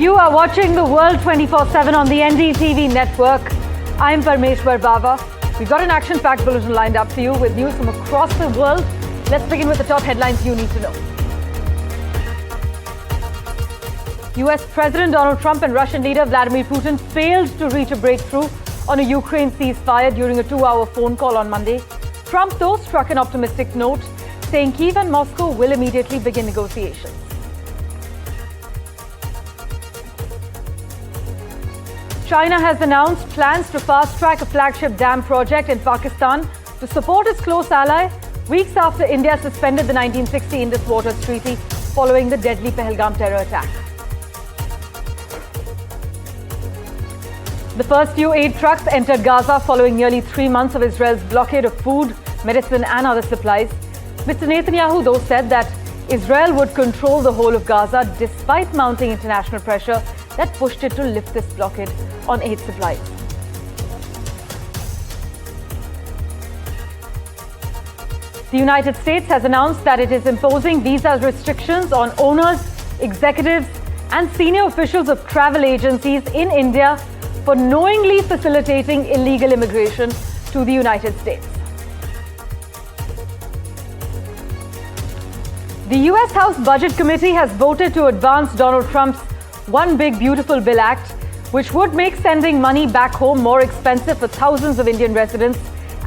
You are watching the World 24/7 on the NDTV network. I'm Parmeshwar Bava. We've got an action-packed bulletin lined up for you with news from across the world. Let's begin with the top headlines you need to know. US President Donald Trump and Russian leader Vladimir Putin failed to reach a breakthrough on a Ukraine ceasefire during a 2-hour phone call on Monday. Trump, though, struck an optimistic note, saying Kyiv and Moscow will immediately begin negotiations. China has announced plans to fast-track a flagship dam project in Pakistan to support its close ally, weeks after India suspended the 1960 Indus Waters Treaty following the deadly Pahalgam terror attack. The first few aid trucks entered Gaza following nearly 3 months of Israel's blockade of food, medicine and other supplies. Mr. Netanyahu, though, said that Israel would control the whole of Gaza despite mounting international pressure that pushed it to lift this blockade on aid supplies. The United States has announced that it is imposing visa restrictions on owners, executives and senior officials of travel agencies in India for knowingly facilitating illegal immigration to the United States. The US House Budget Committee has voted to advance Donald Trump's One Big Beautiful Bill Act, which would make sending money back home more expensive for thousands of Indian residents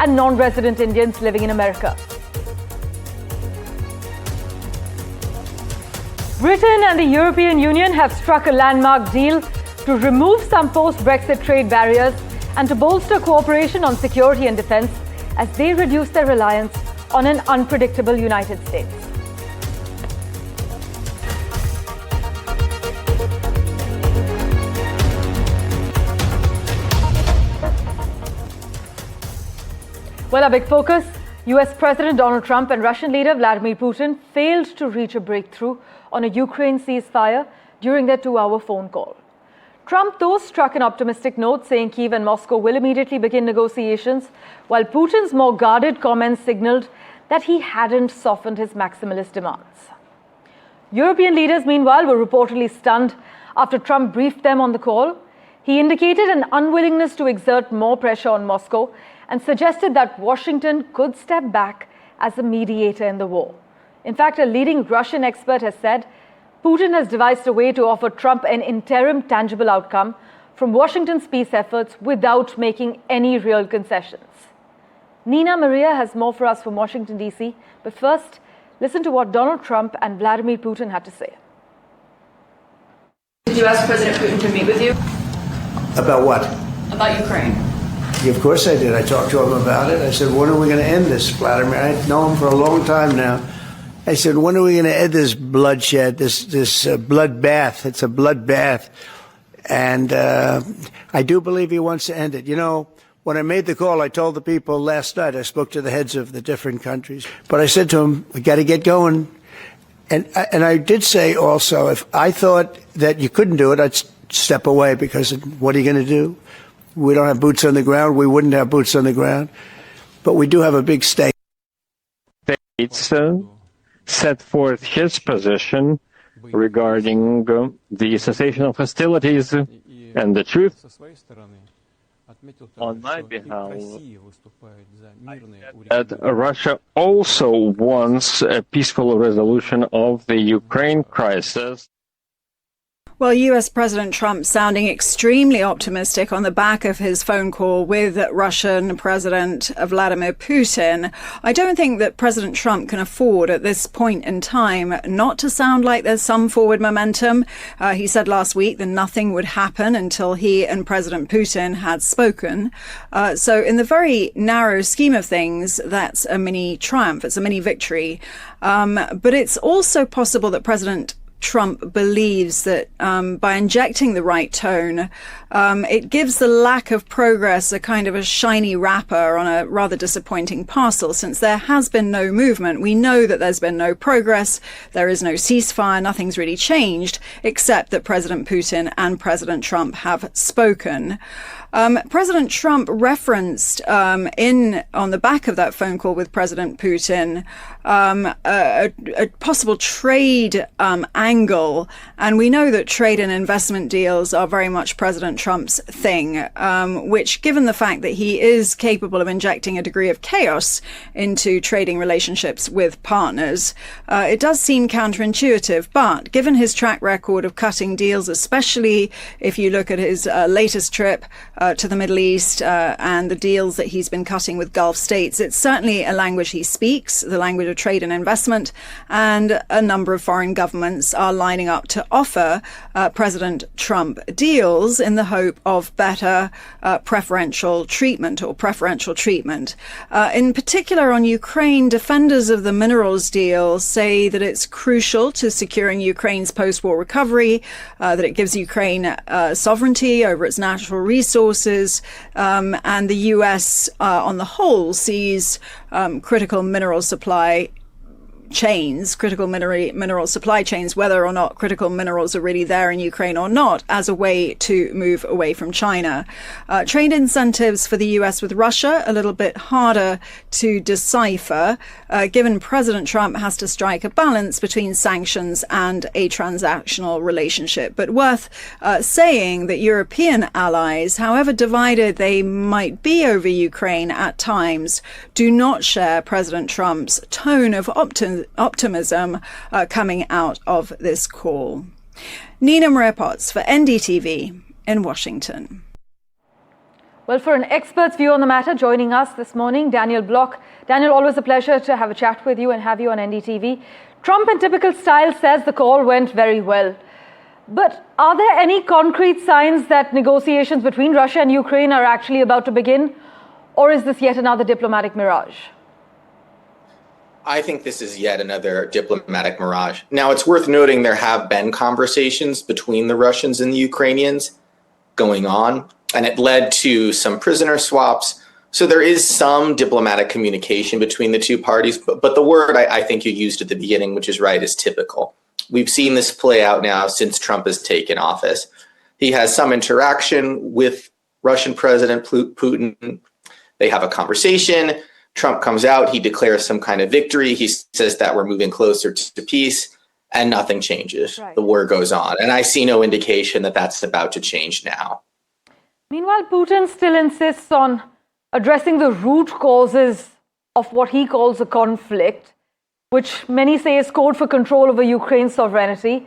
and non-resident Indians living in America. Britain and the European Union have struck a landmark deal to remove some post-Brexit trade barriers and to bolster cooperation on security and defense as they reduce their reliance on an unpredictable United States. Well, our big focus, US President Donald Trump and Russian leader Vladimir Putin failed to reach a breakthrough on a Ukraine ceasefire during their 2-hour phone call. Trump, though, struck an optimistic note, saying Kyiv and Moscow will immediately begin negotiations, while Putin's more guarded comments signaled that he hadn't softened his maximalist demands. European leaders, meanwhile, were reportedly stunned after Trump briefed them on the call. He indicated an unwillingness to exert more pressure on Moscow and suggested that Washington could step back as a mediator in the war. In fact, a leading Russian expert has said Putin has devised a way to offer Trump an interim tangible outcome from Washington's peace efforts without making any real concessions. Nina Maria has more for us from Washington, D.C. But first, listen to what Donald Trump and Vladimir Putin had to say. Did you ask President Putin to meet with you? About what? About Ukraine. Of course I did. I talked to him about it. I said, when are we going to end this, Vladimir? I've known him for a long time now. I said, when are we going to end this bloodshed, this bloodbath? It's a bloodbath. And I do believe he wants to end it. You know, when I made the call, I told the people last night, I spoke to the heads of the different countries. But I said to them, we got to get going. And I did say also, if I thought that you couldn't do it, I'd step away, because what are you going to do? We don't have boots on the ground. We wouldn't have boots on the ground. But we do have a big stake. States set forth his position regarding the cessation of hostilities, and the truth, on my behalf, that Russia also wants a peaceful resolution of the Ukraine crisis. Well, US President Trump sounding extremely optimistic on the back of his phone call with Russian President Vladimir Putin. I don't think that President Trump can afford at this point in time not to sound like there's some forward momentum. He said last week that nothing would happen until he and President Putin had spoken. So in the very narrow scheme of things, that's a mini triumph. It's a mini victory. But it's also possible that President Trump believes that by injecting the right tone, it gives the lack of progress a kind of a shiny wrapper on a rather disappointing parcel, since there has been no movement. We know that there's been no progress. There is no ceasefire. Nothing's really changed, except that President Putin and President Trump have spoken. President Trump referenced on the back of that phone call with President Putin a possible trade angle, and we know that trade and investment deals are very much President Trump's thing, which, given the fact that he is capable of injecting a degree of chaos into trading relationships with partners, it does seem counterintuitive. But given his track record of cutting deals, especially if you look at his latest trip to the Middle East and the deals that he's been cutting with Gulf states, it's certainly a language he speaks, the language of trade and investment, and a number of foreign governments are lining up to offer President Trump deals in the hope of better preferential treatment. In particular on Ukraine, defenders of the minerals deal say that it's crucial to securing Ukraine's post-war recovery, that it gives Ukraine sovereignty over its natural resources, and the US on the whole sees critical mineral supply chains, whether or not critical minerals are really there in Ukraine or not, as a way to move away from China. Trade incentives for the US with Russia, a little bit harder to decipher, given President Trump has to strike a balance between sanctions and a transactional relationship. But worth saying that European allies, however divided they might be over Ukraine at times, do not share President Trump's tone of optimism coming out of this call. Nina Maria-Potts for NDTV in Washington. Well, for an expert's view on the matter, joining us this morning, Daniel Block. Daniel, always a pleasure to have a chat with you and have you on NDTV. Trump, in typical style, says the call went very well. But are there any concrete signs that negotiations between Russia and Ukraine are actually about to begin? Or is this yet another diplomatic mirage? I think this is yet another diplomatic mirage. Now, it's worth noting there have been conversations between the Russians and the Ukrainians going on, and it led to some prisoner swaps. So there is some diplomatic communication between the two parties. But the word I think you used at the beginning, which is right, is typical. We've seen this play out now since Trump has taken office. He has some interaction with Russian President Putin. They have a conversation. Trump comes out, he declares some kind of victory. He says that we're moving closer to peace, and nothing changes. Right. The war goes on. And I see no indication that that's about to change now. Meanwhile, Putin still insists on addressing the root causes of what he calls a conflict, which many say is code for control over Ukraine's sovereignty.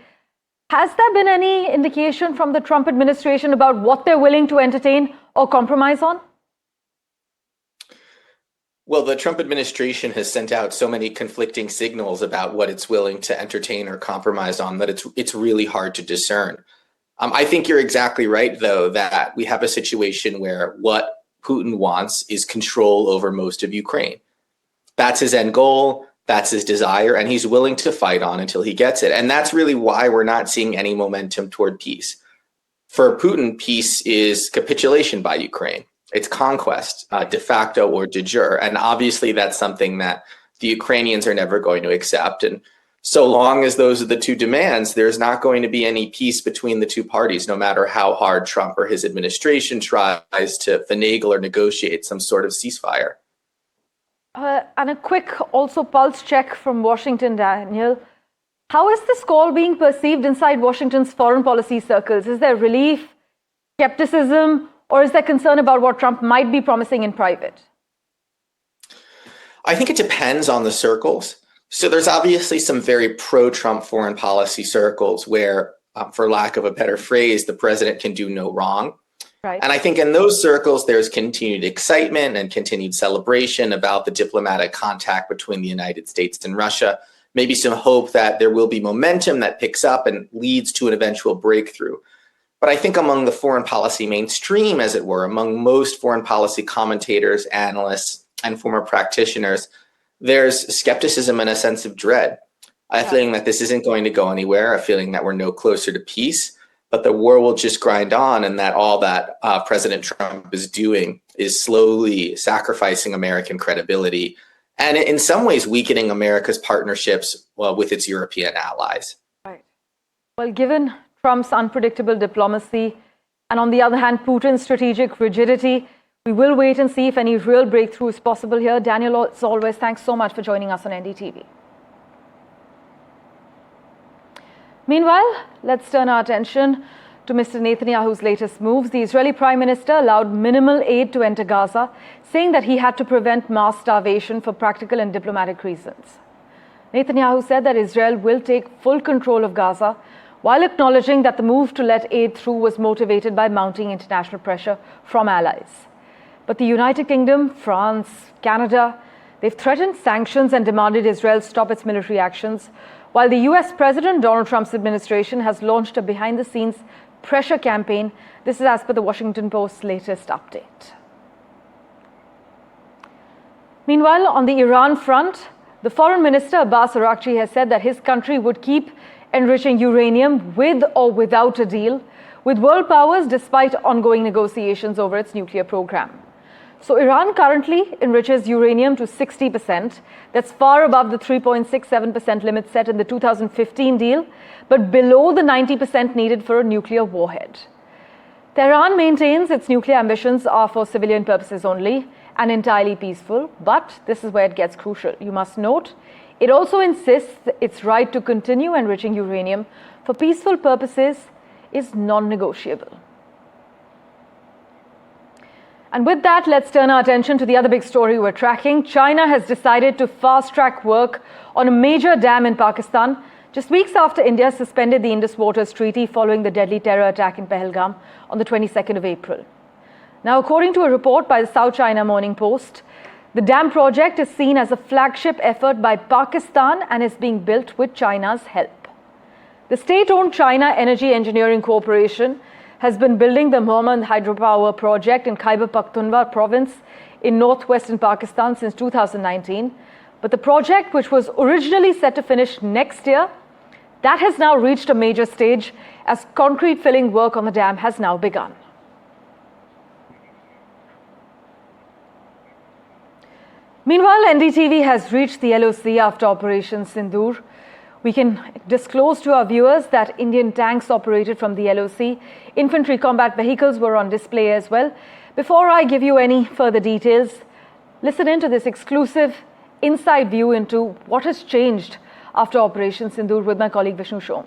Has there been any indication from the Trump administration about what they're willing to entertain or compromise on? Well, the Trump administration has sent out so many conflicting signals about what it's willing to entertain or compromise on that it's really hard to discern. I think you're exactly right, though, that we have a situation where what Putin wants is control over most of Ukraine. That's his end goal. That's his desire. And he's willing to fight on until he gets it. And that's really why we're not seeing any momentum toward peace. For Putin, peace is capitulation by Ukraine. It's conquest, de facto or de jure. And obviously, that's something that the Ukrainians are never going to accept. And so long as those are the two demands, there's not going to be any peace between the two parties, no matter how hard Trump or his administration tries to finagle or negotiate some sort of ceasefire. And a quick also pulse check from Washington, Daniel. How is this call being perceived inside Washington's foreign policy circles? Is there relief, skepticism, or is there concern about what Trump might be promising in private? I think it depends on the circles. So there's obviously some very pro-Trump foreign policy circles where, for lack of a better phrase, the president can do no wrong. Right. And I think in those circles, there's continued excitement and continued celebration about the diplomatic contact between the United States and Russia. Maybe some hope that there will be momentum that picks up and leads to an eventual breakthrough. But I think among the foreign policy mainstream, as it were, among most foreign policy commentators, analysts, and former practitioners, there's skepticism and a sense of dread. A feeling that this isn't going to go anywhere, a feeling that we're no closer to peace, but the war will just grind on, and that all that President Trump is doing is slowly sacrificing American credibility and in some ways weakening America's partnerships with its European allies. Right. Well, given Trump's unpredictable diplomacy And on the other hand, Putin's strategic rigidity. We will wait and see if any real breakthrough is possible here. Daniel, as always, thanks so much for joining us on NDTV. Meanwhile, let's turn our attention to Mr. Netanyahu's latest moves. The Israeli Prime Minister allowed minimal aid to enter Gaza, saying that he had to prevent mass starvation for practical and diplomatic reasons. Netanyahu said that Israel will take full control of Gaza, while acknowledging that the move to let aid through was motivated by mounting international pressure from allies. But the United Kingdom, France, Canada, they've threatened sanctions and demanded Israel stop its military actions, while the US President Donald Trump's administration has launched a behind-the-scenes pressure campaign. This is as per the Washington Post's latest update. Meanwhile, on the Iran front, the Foreign Minister Abbas Araghchi has said that his country would keep enriching uranium with or without a deal with world powers despite ongoing negotiations over its nuclear program. So Iran currently enriches uranium to 60%. That's far above the 3.67% limit set in the 2015 deal, but below the 90% needed for a nuclear warhead. Tehran maintains its nuclear ambitions are for civilian purposes only and entirely peaceful, but this is where it gets crucial. You must note, it also insists its right to continue enriching uranium for peaceful purposes is non-negotiable. And with that, let's turn our attention to the other big story we're tracking. China has decided to fast-track work on a major dam in Pakistan, just weeks after India suspended the Indus Waters Treaty following the deadly terror attack in Pahalgam on the 22nd of April. Now, according to a report by the South China Morning Post, the dam project is seen as a flagship effort by Pakistan and is being built with China's help. The state-owned China Energy Engineering Corporation has been building the Mohmand hydropower project in Khyber Pakhtunkhwa province in northwestern Pakistan since 2019. But the project, which was originally set to finish next year, that has now reached a major stage as concrete filling work on the dam has now begun. Meanwhile, NDTV has reached the LOC after Operation Sindoor. We can disclose to our viewers that Indian tanks operated from the LOC. Infantry combat vehicles were on display as well. Before I give you any further details, listen in to this exclusive inside view into what has changed after Operation Sindoor with my colleague Vishnu Shom.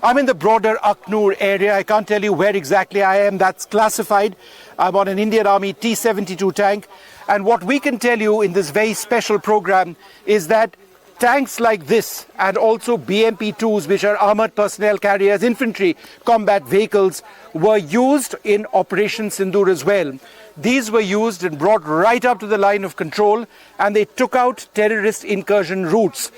I'm in the broader Akhnur area. I can't tell you where exactly I am. That's classified. I'm on an Indian Army T-72 tank. And what we can tell you in this very special program is that tanks like this and also BMP-2s, which are armored personnel carriers, infantry combat vehicles, were used in Operation Sindoor as well. These were used and brought right up to the line of control, and they took out terrorist incursion routes.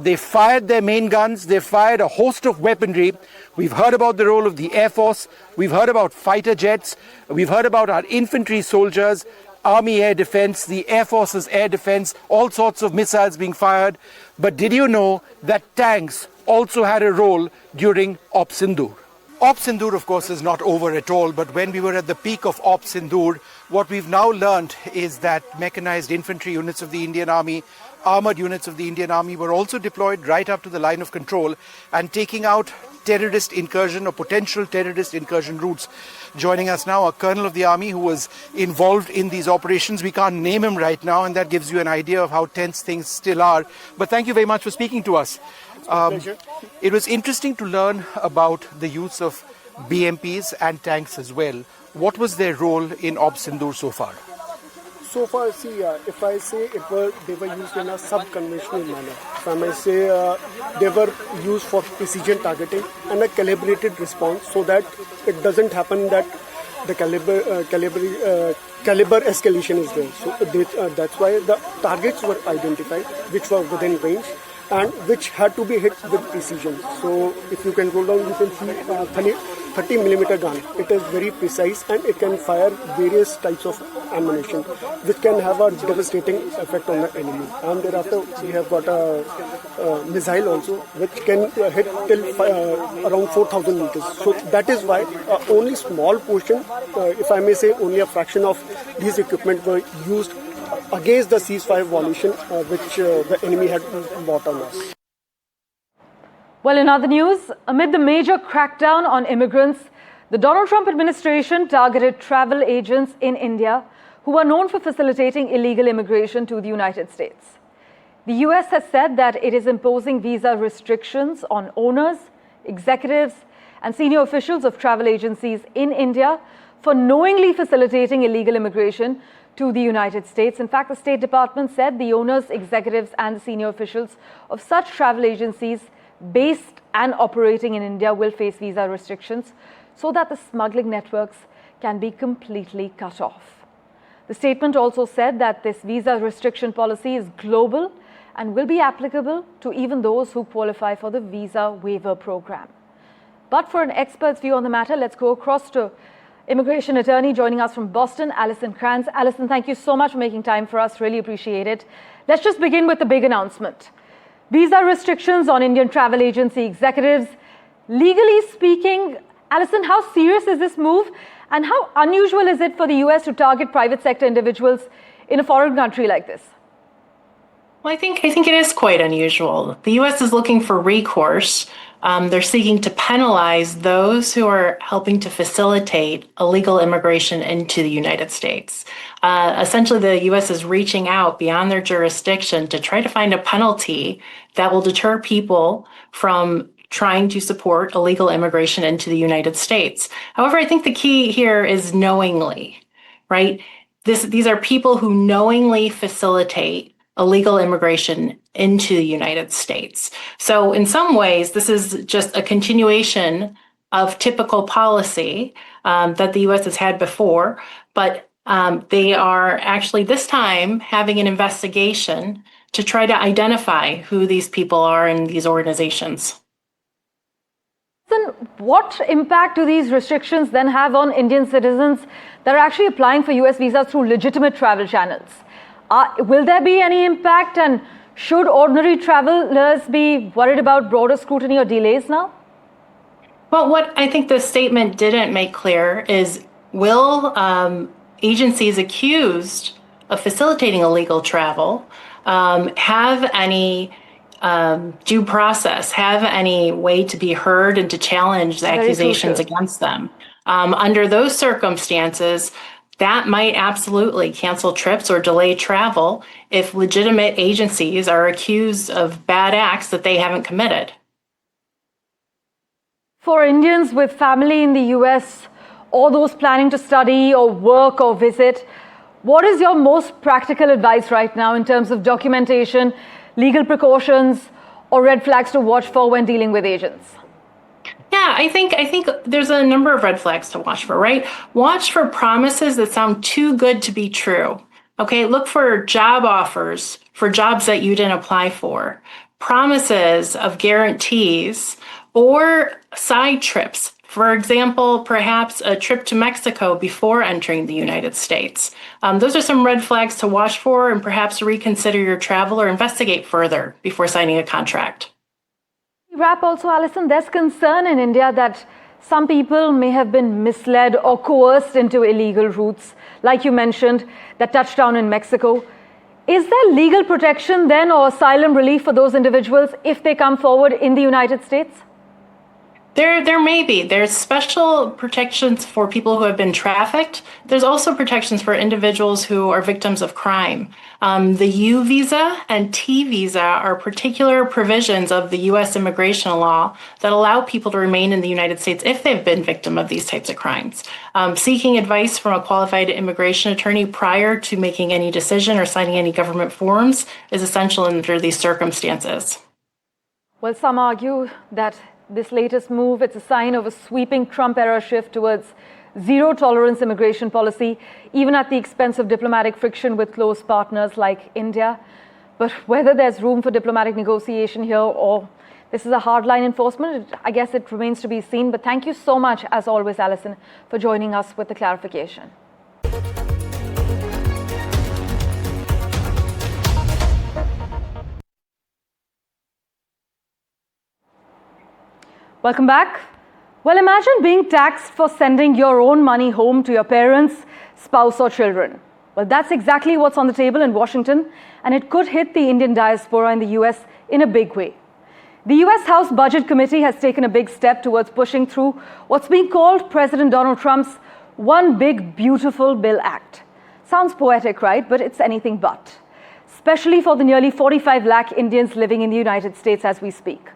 They fired their main guns, they fired a host of weaponry. We've heard about the role of the Air Force, we've heard about fighter jets, we've heard about our infantry soldiers, Army air defense, the Air Force's air defense, all sorts of missiles being fired. But did you know that tanks also had a role during Op Sindoor? Op Sindoor, of course, is not over at all, but when we were at the peak of Op Sindoor, what we've now learned is that mechanized infantry units of the Indian Army, armored units of the Indian Army were also deployed right up to the line of control and taking out terrorist incursion or potential terrorist incursion routes. Joining us now, a colonel of the army who was involved in these operations. We can't name him right now, and that gives you an idea of how tense things still are. But thank you very much for speaking to us. It was interesting to learn about the use of BMPs and tanks as well. What was their role in Op Sindoor so far? So far, see, if I say they were used in a sub-conventional manner. If I may say, they were used for precision targeting and a calibrated response, so that it doesn't happen that the caliber escalation is there. So that's why the targets were identified, which were within range and which had to be hit with precision. So if you can roll down, you can see 30mm gun. It is very precise and it can fire various types of ammunition, which can have a devastating effect on the enemy. And thereafter, we have got a missile also, which can hit till around 4,000 meters. So that is why only small portion, if I may say, only a fraction of these equipment were used against the ceasefire violation which the enemy had brought on us. Well, in other news, amid the major crackdown on immigrants, The Donald Trump administration targeted travel agents in India who are known for facilitating illegal immigration to the United States. The US has said that it is imposing visa restrictions on owners, executives, and senior officials of travel agencies in India for knowingly facilitating illegal immigration to the United States. In fact, the State Department said the owners, executives, and the senior officials of such travel agencies based and operating in India will face visa restrictions so that the smuggling networks can be completely cut off. The statement also said that this visa restriction policy is global and will be applicable to even those who qualify for the visa waiver program. But for an expert's view on the matter, let's go across to immigration attorney joining us from Boston, Alison Kranz. Alison, thank you so much for making time for us. Really appreciate it. Let's just begin with the big announcement. Visa restrictions on Indian travel agency executives. Legally speaking, Alison, how serious is this move? And how unusual is it for the US to target private sector individuals in a foreign country like this? Well, I think it is quite unusual. The U.S. is looking for recourse. They're seeking to penalize those who are helping to facilitate illegal immigration into the United States. Essentially, the U.S. is reaching out beyond their jurisdiction to try to find a penalty that will deter people from trying to support illegal immigration into the United States. However, I think the key here is knowingly, right? These are people who knowingly facilitate illegal immigration into the United States. So in some ways, this is just a continuation of typical policy that the U.S. has had before, but they are actually this time having an investigation to try to identify who these people are in these organizations. Then what impact do these restrictions then have on Indian citizens that are actually applying for US visas through legitimate travel channels? Will there be any impact, and should ordinary travelers be worried about broader scrutiny or delays now? Well, what I think the statement didn't make clear is, will agencies accused of facilitating illegal travel have any due process, have any way to be heard and to challenge the accusations against them? Under those circumstances, that might absolutely cancel trips or delay travel if legitimate agencies are accused of bad acts that they haven't committed. For Indians with family in the US or those planning to study or work or visit, what is your most practical advice right now in terms of documentation, legal precautions, or red flags to watch for when dealing with agents? Yeah, I think there's a number of red flags to watch for, right? Watch for promises that sound too good to be true. Okay, look for job offers for jobs that you didn't apply for, promises of guarantees, or side trips. For example, perhaps a trip to Mexico before entering the United States. Those are some red flags to watch for, and perhaps reconsider your travel or investigate further before signing a contract. Wrap also, Alison, there's concern in India that some people may have been misled or coerced into illegal routes, like you mentioned, that touchdown in Mexico. Is there legal protection then or asylum relief for those individuals if they come forward in the United States? There may be. There's special protections for people who have been trafficked. There's also protections for individuals who are victims of crime. The U visa and T visa are particular provisions of the U.S. immigration law that allow people to remain in the United States if they've been victim of these types of crimes. Seeking advice from a qualified immigration attorney prior to making any decision or signing any government forms is essential under these circumstances. Well, some argue that this latest move, it's a sign of a sweeping Trump-era shift towards zero-tolerance immigration policy, even at the expense of diplomatic friction with close partners like India. But whether there's room for diplomatic negotiation here or this is a hardline enforcement, I guess it remains to be seen. But thank you so much, as always, Alison, for joining us with the clarification. Welcome back. Well, imagine being taxed for sending your own money home to your parents, spouse, or children. Well, that's exactly what's on the table in Washington, and it could hit the Indian diaspora in the US in a big way. The US House Budget Committee has taken a big step towards pushing through what's being called President Donald Trump's One Big Beautiful Bill Act. Sounds poetic, right? But it's anything but. Especially for the nearly 45 lakh Indians living in the United States as we speak.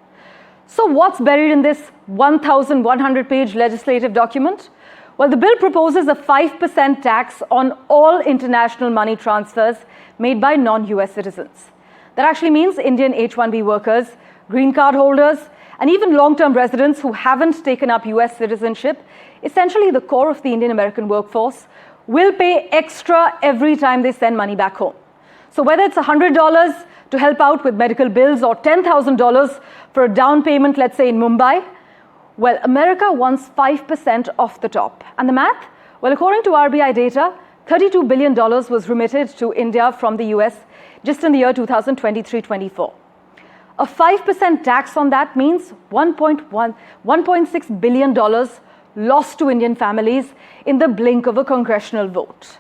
So what's buried in this 1,100-page legislative document? Well, the bill proposes a 5% tax on all international money transfers made by non-US citizens. That actually means Indian H-1B workers, green card holders, and even long-term residents who haven't taken up US citizenship, essentially the core of the Indian American workforce, will pay extra every time they send money back home. So whether it's $100 to help out with medical bills or $10,000 for a down payment, let's say in Mumbai, well, America wants 5% off the top. And the math? Well, according to RBI data, $32 billion was remitted to India from the US just in the year 2023-24. A 5% tax on that means $1.6 billion lost to Indian families in the blink of a congressional vote.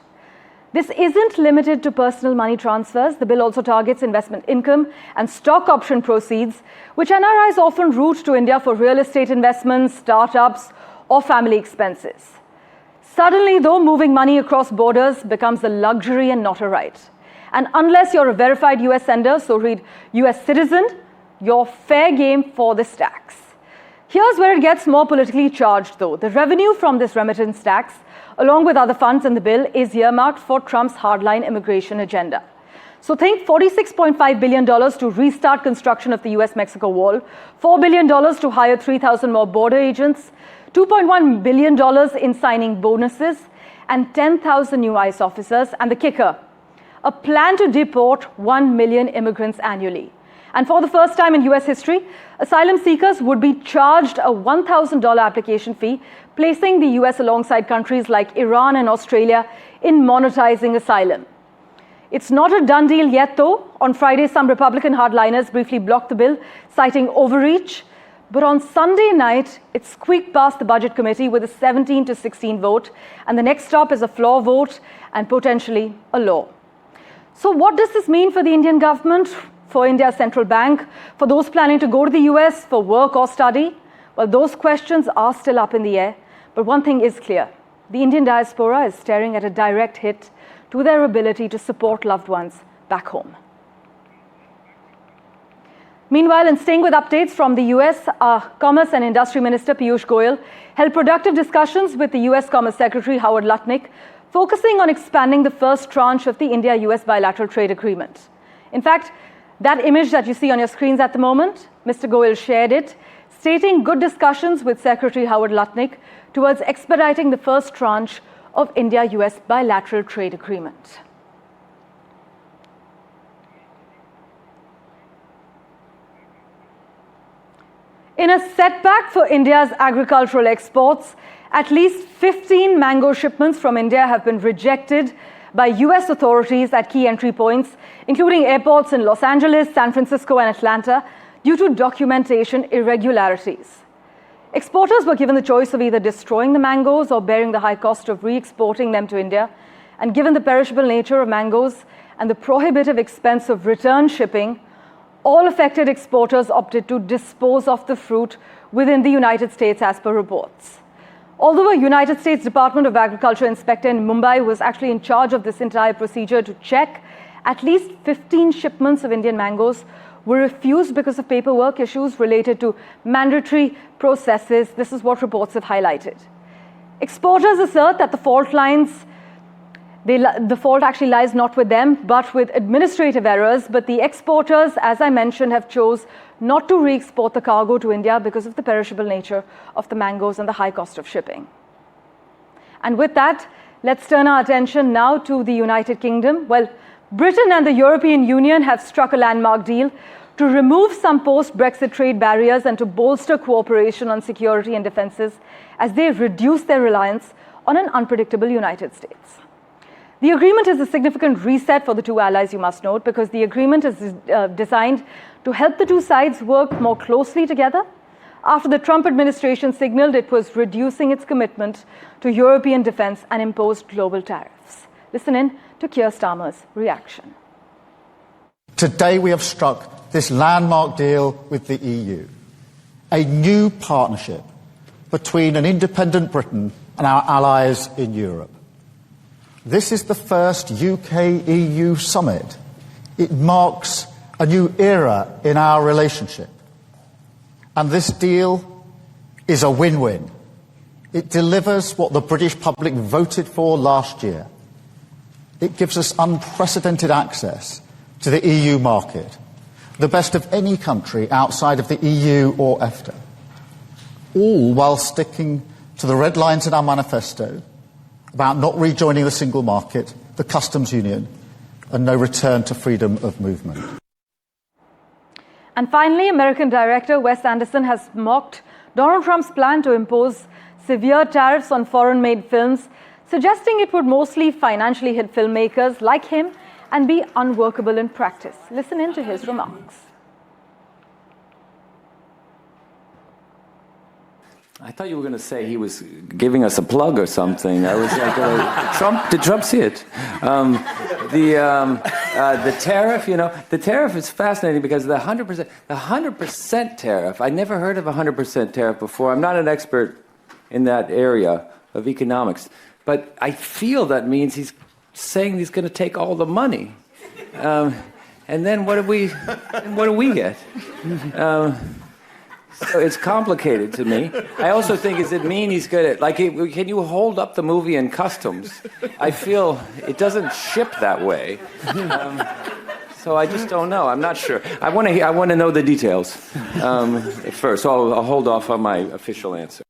This isn't limited to personal money transfers. The bill also targets investment income and stock option proceeds, which NRIs often route to India for real estate investments, startups, or family expenses. Suddenly, though, moving money across borders becomes a luxury and not a right. And unless you're a verified US sender, so read US citizen, you're fair game for this tax. Here's where it gets more politically charged, though. The revenue from this remittance tax, along with other funds in the bill, is earmarked for Trump's hardline immigration agenda. So think $46.5 billion to restart construction of the US-Mexico wall, $4 billion to hire 3,000 more border agents, $2.1 billion in signing bonuses, and 10,000 new ICE officers. And the kicker, a plan to deport 1 million immigrants annually. And for the first time in US history, asylum seekers would be charged a $1,000 application fee, placing the US alongside countries like Iran and Australia in monetizing asylum. It's not a done deal yet, though. On Friday, some Republican hardliners briefly blocked the bill, citing overreach. But on Sunday night, it squeaked past the Budget Committee with a 17-16 vote. And the next stop is a floor vote and potentially a law. So what does this mean for the Indian government, for India's central bank, for those planning to go to the US for work or study? Well, those questions are still up in the air. But one thing is clear. The Indian diaspora is staring at a direct hit to their ability to support loved ones back home. Meanwhile, in staying with updates from the US, our Commerce and Industry Minister Piyush Goyal held productive discussions with the US Commerce Secretary Howard Lutnick, focusing on expanding the first tranche of the India-US bilateral trade agreement. In fact, that image that you see on your screens at the moment, Mr. Goyal shared it, stating good discussions with Secretary Howard Lutnick towards expediting the first tranche of India-US bilateral trade agreement. In a setback for India's agricultural exports, at least 15 mango shipments from India have been rejected by US authorities at key entry points, including airports in Los Angeles, San Francisco, and Atlanta, due to documentation irregularities. Exporters were given the choice of either destroying the mangoes or bearing the high cost of re-exporting them to India. And given the perishable nature of mangoes and the prohibitive expense of return shipping, all affected exporters opted to dispose of the fruit within the United States as per reports. Although a United States Department of Agriculture inspector in Mumbai was actually in charge of this entire procedure to check, at least 15 shipments of Indian mangoes were refused because of paperwork issues related to mandatory processes. This is what reports have highlighted. Exporters assert that the fault actually lies not with them, but with administrative errors. But the exporters, as I mentioned, have chose not to re-export the cargo to India because of the perishable nature of the mangoes and the high cost of shipping. And with that, let's turn our attention now to the United Kingdom. Well, Britain and the European Union have struck a landmark deal to remove some post-Brexit trade barriers and to bolster cooperation on security and defences as they reduce their reliance on an unpredictable United States. The agreement is a significant reset for the two allies, you must note, because the agreement is designed to help the two sides work more closely together after the Trump administration signaled it was reducing its commitment to European defense and imposed global tariffs. Listen in to Keir Starmer's reaction. Today we have struck this landmark deal with the EU, a new partnership between an independent Britain and our allies in Europe. This is the first UK-EU summit. It marks a new era in our relationship. And this deal is a win-win. It delivers what the British public voted for last year. It gives us unprecedented access to the EU market, the best of any country outside of the EU or EFTA, all while sticking to the red lines in our manifesto about not rejoining the single market, the customs union, and no return to freedom of movement. And finally, American director Wes Anderson has mocked Donald Trump's plan to impose severe tariffs on foreign-made films, suggesting it would mostly financially hit filmmakers like him and be unworkable in practice. Listen in to his remarks. I thought you were going to say he was giving us a plug or something. I was like, Trump, did Trump see it? The tariff, the tariff is fascinating because the 100% tariff, I never heard of a 100% tariff before. I'm not an expert in that area of economics, but I feel that means he's saying he's going to take all the money. And then what do we get? So it's complicated to me. I also think, does it mean he's good at, can you hold up the movie in customs? I feel it doesn't ship that way. So I just don't know. I'm not sure. I want to know the details first. So I'll hold off on my official answer.